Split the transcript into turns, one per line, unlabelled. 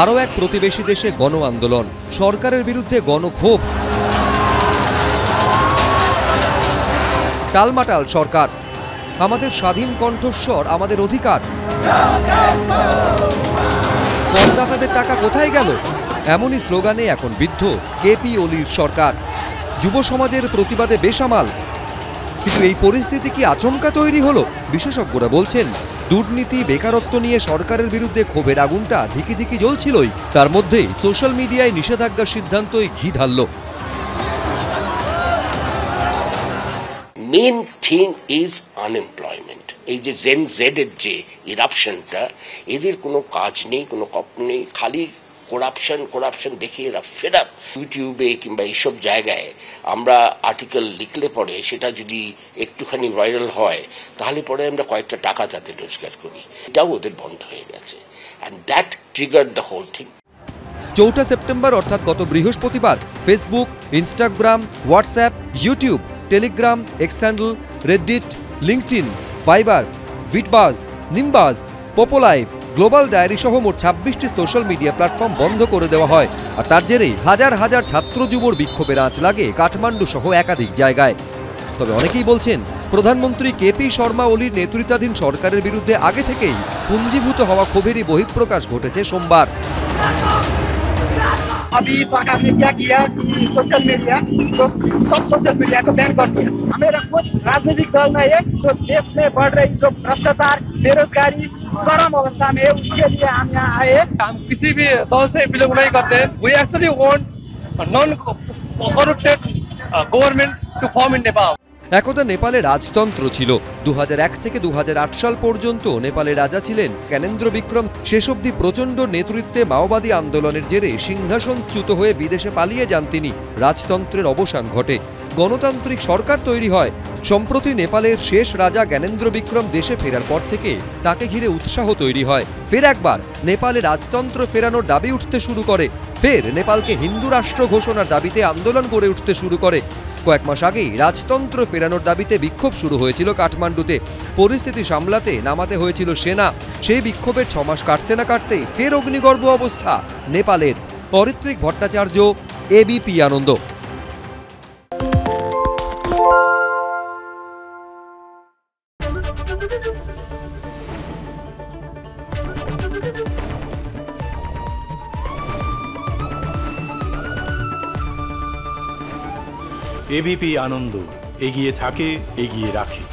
আরও এক প্রতিবেশী দেশে গণ আন্দোলন, সরকারের বিরুদ্ধে গণক্ষোভ। টালমাটাল সরকার, আমাদের স্বাধীন কণ্ঠস্বর, আমাদের অধিকার। করদাতাদের টাকা কোথায় গেল? এমনই স্লোগানে এখন বিদ্ধ কেপি ওলির সরকার। যুব সমাজের প্রতিবাদে বেসামাল। কিন্তু এই পরিস্থিতি কি আচমকা তৈরি হলো? বিশেষজ্ঞরা বলছেন, দুর্নীতি, বেকারত্ব নিয়ে সরকারের বিরুদ্ধে ক্ষোভের আগুনটা ধিকি ধিকি জ্বলছিলই, তার মধ্যেই সোশ্যাল মিডিয়ায় নিষেধাজ্ঞার সিদ্ধান্তই ঘি ঢালল।
Main thing is unemployment. এই যে জেন জেডের যে ইরাপশনটা, এদের কোনো কাজ নেই, কোনো কপ নেই, খালি করাপশন দেখে এরা ফেড আপ। ইউটিউবে কিংবা এইসব জায়গায় আমরা আর্টিকেল লিখলে পরে সেটা যদি একটুখানি ভাইরাল হয়, তাহলে পরে আমরা কয়েকটা টাকা তাতে রোজগার করি। এটাও ওদের বন্ধ হয়ে গেছে, and that triggered the whole thing.
4 September অর্থাৎ গত বৃহস্পতিবার Facebook, Instagram, WhatsApp, YouTube, Telegram, X handle, Reddit, LinkedIn, Viber, ভিটবাজ, নিমবাজ, পোপোলাইভ, গ্লোবাল ডায়েরি সহ মোট 26টি সোশ্যাল মিডিয়া প্ল্যাটফর্ম বন্ধ করে দেওয়া হয়। আর তার জেরেই হাজার হাজার ছাত্র যুবর বিক্ষোভের আঁচ লাগে কাঠমান্ডু সহ একাধিক জায়গায়। তবে অনেকেই বলছেন, প্রধানমন্ত্রী কেপি শর্মা ওলির নেতৃত্বাধীন সরকারের বিরুদ্ধে আগে থেকেই পুঞ্জীভূত হওয়া ক্ষোভেরই বহিঃপ্রকাশ ঘটেছে সোমবার।
अभी सरकार ने क्या किया कि सोशल मीडिया तो सब सोशल मीडिया को बैन कर दिया। हमें कुछ राजनीतिक दल में है जो देश में बढ़ रही जो भ्रष्टाचार, बेरोजगारी चरम अवस्था में है, उसके लिए हम यहाँ आए। हम किसी भी दल से बिलोंग नहीं करते। We actually want a non-corrupted government to form in Nepal.
একদা নেপালে রাজতন্ত্র ছিল। 2001 থেকে 2008 সাল পর্যন্ত নেপালে রাজা ছিলেন জ্ঞানেন্দ্র বিক্রম। শেষ অবধি প্রচণ্ড নেতৃত্বে মাওবাদী আন্দোলনের জেরে সিংহাসনচ্যুত হয়ে বিদেশে পালিয়ে যান তিনি। রাজতন্ত্রের অবসান ঘটে, গণতান্ত্রিক সরকার তৈরি হয়। সম্প্রতি নেপালের শেষ রাজা জ্ঞানেন্দ্র বিক্রম দেশে ফেরার পর থেকে তাকে ঘিরে উৎসাহ তৈরি হয়। ফের একবার নেপালে রাজতন্ত্র ফেরানোর দাবি উঠতে শুরু করে। ফের নেপালকে হিন্দু রাষ্ট্র ঘোষণার দাবিতে আন্দোলন গড়ে উঠতে শুরু করে। কয়েক মাস আগেই রাজতন্ত্র ফেরানোর দাবিতে বিক্ষোভ শুরু হয়েছিল কাঠমান্ডুতে। পরিস্থিতি সামলাতে নামাতে হয়েছিল সেনা। সেই বিক্ষোভের 6 মাস কাটতে না কাটতেই ফের অগ্নিগর্ভ অবস্থা নেপালের। অরিত্রিক ভট্টাচার্য, এবিপি আনন্দ।
এবিপি আনন্দ, এগিয়ে থাকে, এগিয়ে রাখে।